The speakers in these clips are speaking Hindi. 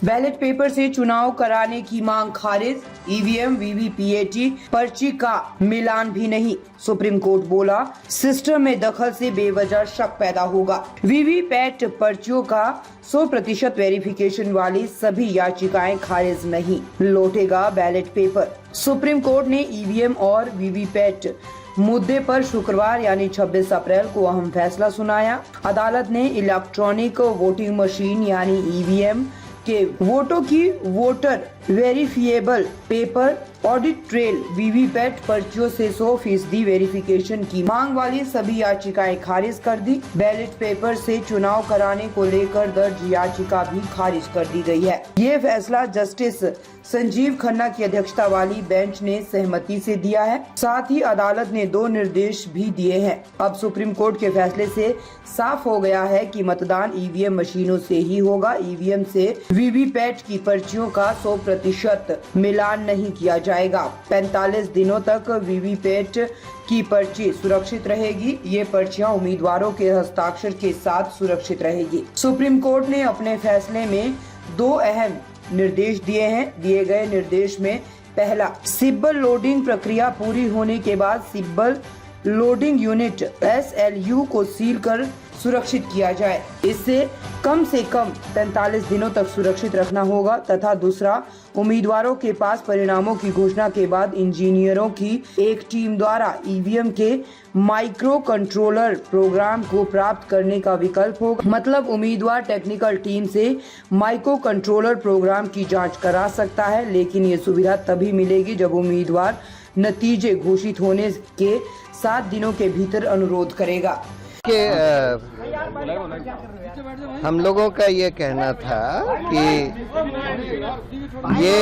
बैलेट पेपर से चुनाव कराने की मांग खारिज। ईवीएम वीवीपीएटी पर्ची का मिलान भी नहीं, सुप्रीम कोर्ट बोला सिस्टम में दखल से बेवजह शक पैदा होगा। वीवीपैट पर्चियों का 100% वेरिफिकेशन वाली सभी याचिकाएं खारिज नहीं, लौटेगा बैलेट पेपर। सुप्रीम कोर्ट ने ईवीएम और वीवीपैट मुद्दे पर शुक्रवार यानी 26 अप्रैल को अहम फैसला सुनाया। अदालत ने इलेक्ट्रॉनिक वोटिंग मशीन यानी ईवीएम के वोटों की voter verifiable paper audit trail VVPAT पर्चियों से 100% वेरिफिकेशन की मांग वाली सभी याचिकाएं खारिज कर दी। बैलेट पेपर से चुनाव कराने को लेकर दर्ज याचिका भी खारिज कर दी गई है। ये फैसला जस्टिस संजीव खन्ना की अध्यक्षता वाली बेंच ने सहमति से दिया है। साथ ही अदालत ने 2 निर्देश भी दिए हैं। अब सुप्रीम कोर्ट के फैसले से साफ हो गया है कि मतदान ईवीएम मशीनों से ही होगा। ईवीएम से वीवीपैट की पर्चियों का 100% मिलान नहीं किया जाएगा। 45 दिनों तक वीवीपैट की पर्ची सुरक्षित रहेगी। ये पर्चियां उम्मीदवारों के हस्ताक्षर के साथ सुरक्षित रहेगी। सुप्रीम कोर्ट ने अपने फैसले में 2 अहम निर्देश दिए हैं। दिए गए निर्देश में पहला, सिंबल लोडिंग प्रक्रिया पूरी होने के बाद सिंबल लोडिंग यूनिट SLU को सील कर सुरक्षित किया जाए। इससे कम 45 दिनों तक सुरक्षित रखना होगा। तथा दूसरा, उम्मीदवारों के पास परिणामों की घोषणा के बाद इंजीनियरों की एक टीम द्वारा ईवीएम के माइक्रो कंट्रोलर प्रोग्राम को प्राप्त करने का विकल्प होगा। मतलब उम्मीदवार टेक्निकल टीम से माइक्रो कंट्रोलर प्रोग्राम की जांच करा सकता है, लेकिन ये सुविधा तभी मिलेगी जब उम्मीदवार नतीजे घोषित होने के 7 दिनों के भीतर अनुरोध करेगा। कि हम लोगों का ये कहना था कि ये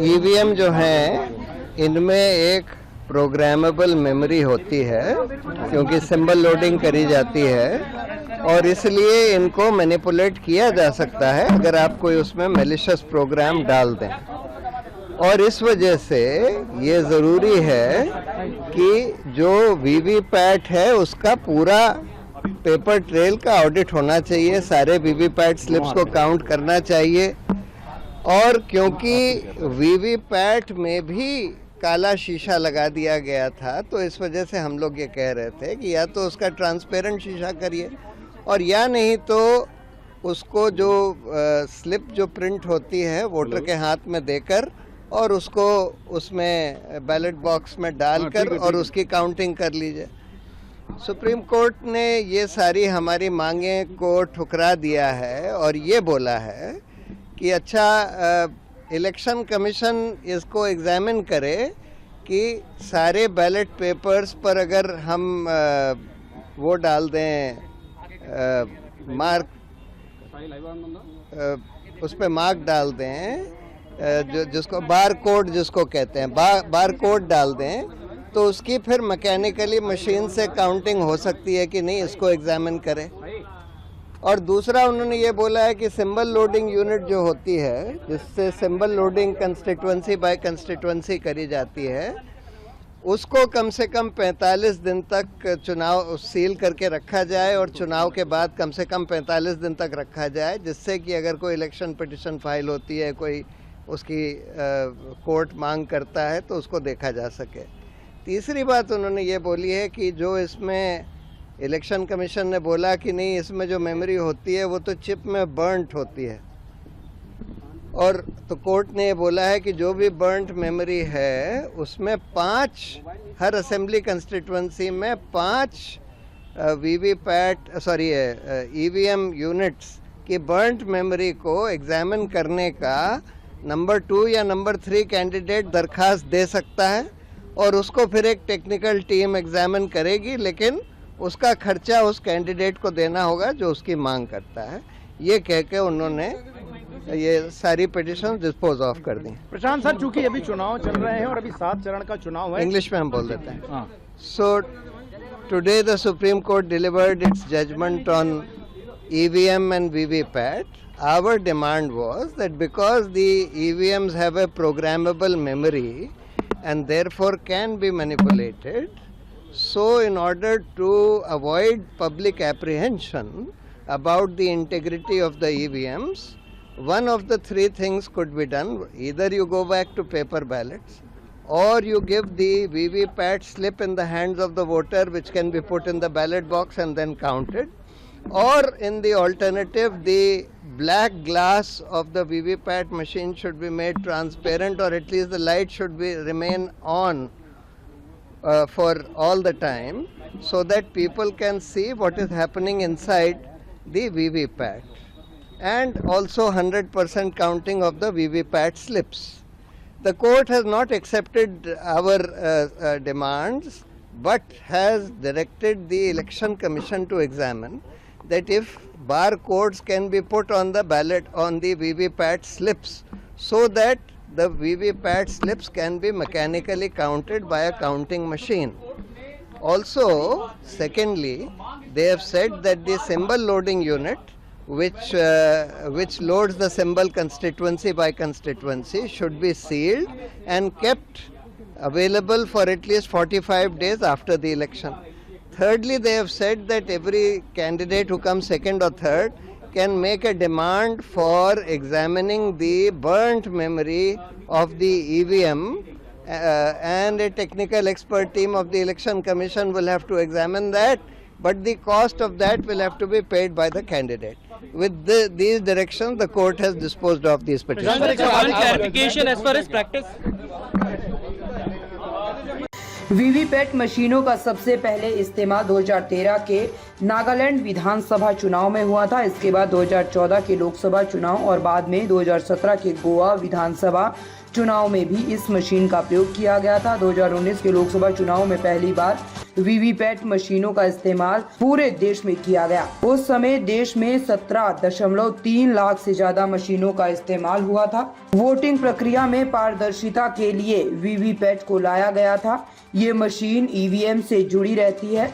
ईवीएम जो हैं इनमें एक प्रोग्रामेबल मेमोरी होती है, क्योंकि सिंबल लोडिंग करी जाती है और इसलिए इनको मैनिपुलेट किया जा सकता है अगर आप कोई उसमें मैलिशियस प्रोग्राम डाल दें। और इस वजह से ये ज़रूरी है कि जो वीवीपैट है उसका पूरा पेपर ट्रेल का ऑडिट होना चाहिए, सारे वीवीपैट स्लिप्स को काउंट करना चाहिए। और क्योंकि वीवीपैट में भी काला शीशा लगा दिया गया था, तो इस वजह से हम लोग ये कह रहे थे कि या तो उसका ट्रांसपेरेंट शीशा करिए और या नहीं तो उसको जो स्लिप जो प्रिंट होती है वोटर के हाथ में देकर और उसको उसमें बैलेट बॉक्स में डालकर और उसकी काउंटिंग कर लीजिए। सुप्रीम कोर्ट ने ये सारी हमारी मांगें को ठुकरा दिया है और ये बोला है कि अच्छा इलेक्शन कमीशन इसको एग्जामिन करे कि सारे बैलेट पेपर्स पर अगर हम वो डाल दें मार्क, उस पर मार्क डाल दें, जिसको बार कोड जिसको कहते हैं, बार कोड डाल दें, तो उसकी फिर मैकेनिकली मशीन से काउंटिंग हो सकती है कि नहीं, इसको एग्जामिन करें। और दूसरा उन्होंने ये बोला है कि सिंबल लोडिंग यूनिट जो होती है, जिससे symbol loading constituency by constituency करी जाती है, उसको कम से कम 45 दिन तक चुनाव सील करके रखा जाए और चुनाव के बाद कम से कम 45 दिन तक रखा जाए, जिससे कि अगर कोई इलेक्शन पिटिशन फाइल होती है, कोई उसकी कोर्ट मांग करता है तो उसको देखा जा सके। तीसरी बात उन्होंने ये बोली है कि जो इसमें इलेक्शन कमीशन ने बोला कि नहीं, इसमें जो मेमोरी होती है वो तो चिप में बर्न्ट होती है, और तो कोर्ट ने ये बोला है कि जो भी बर्न्ट मेमोरी है उसमें 5 हर असेंबली कंस्टिट्यूएंसी में 5 ईवीएम यूनिट्स की बर्न्ट मेमोरी को एग्जामिन करने का नंबर 2 या नंबर 3 कैंडिडेट दरखास्त दे सकता है और उसको फिर एक टेक्निकल टीम एग्जामिन करेगी, लेकिन उसका खर्चा उस कैंडिडेट को देना होगा जो उसकी मांग करता है। ये कह के उन्होंने ये सारी पिटिशन डिस्पोज ऑफ कर दी। प्रशांत सर, चूंकि अभी चुनाव चल रहे हैं और अभी 7 चरण का चुनाव है, इंग्लिश में हम बोल देते हैं। So today the supreme court delivered its judgement on EVM and VVPAT. Our demand was that because the EVMs have a programmable memory and therefore can be manipulated, so in order to avoid public apprehension about the integrity of the EVMs, one of the three things could be done. Either you go back to paper ballots, or you give the VVPAT slip in the hands of the voter, which can be put in the ballot box and then counted, or in the alternative, the black glass of the VVPAT machine should be made transparent, or at least the light should remain on for all the time, so that people can see what is happening inside the VVPAT, and also 100% counting of the VVPAT slips. The court has not accepted our demands, but has directed the Election Commission to examine that if barcodes can be put on the ballot, on the VVPAT slips, so that the VVPAT slips can be mechanically counted by a counting machine. Also, secondly, they have said that the symbol loading unit, which loads the symbol constituency by constituency, should be sealed and kept available for at least 45 days after the election. Thirdly, they have said that every candidate who comes second or third can make a demand for examining the burnt memory of the EVM, and a technical expert team of the Election Commission will have to examine that, but the cost of that will have to be paid by the candidate. With these directions, the court has disposed of these petitions. One clarification as far as practice. VVPAT मशीनों का सबसे पहले इस्तेमाल 2013 के नागालैंड विधानसभा चुनाव में हुआ था। इसके बाद 2014 के लोकसभा चुनाव और बाद में 2017 के गोवा विधानसभा चुनाव में भी इस मशीन का प्रयोग किया गया था। 2019 के लोकसभा चुनाव में पहली बार वीवीपैट मशीनों का इस्तेमाल पूरे देश में किया गया। उस समय देश में 17.3 लाख से ज्यादा मशीनों का इस्तेमाल हुआ था। वोटिंग प्रक्रिया में पारदर्शिता के लिए वीवीपैट को लाया गया था। ये मशीन ईवीएम से जुड़ी रहती है।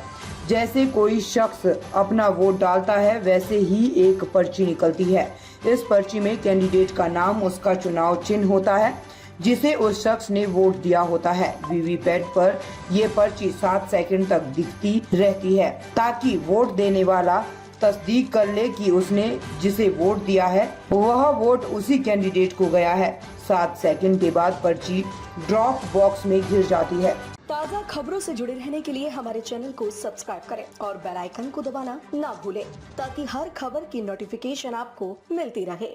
जैसे कोई शख्स अपना वोट डालता है, वैसे ही एक पर्ची निकलती है। इस पर्ची में कैंडिडेट का नाम, उसका चुनाव चिन्ह होता है जिसे उस शख्स ने वोट दिया होता है। वीवीपैट पर ये पर्ची 7 सेकंड तक दिखती रहती है ताकि वोट देने वाला तस्दीक कर ले कि उसने जिसे वोट दिया है वह वोट उसी कैंडिडेट को गया है। 7 सेकंड के बाद पर्ची ड्रॉप बॉक्स में गिर जाती है। ताज़ा खबरों से जुड़े रहने के लिए हमारे चैनल को सब्सक्राइब करें और बेल आइकन को दबाना ना भूलें ताकि हर खबर की नोटिफिकेशन आपको मिलती रहे।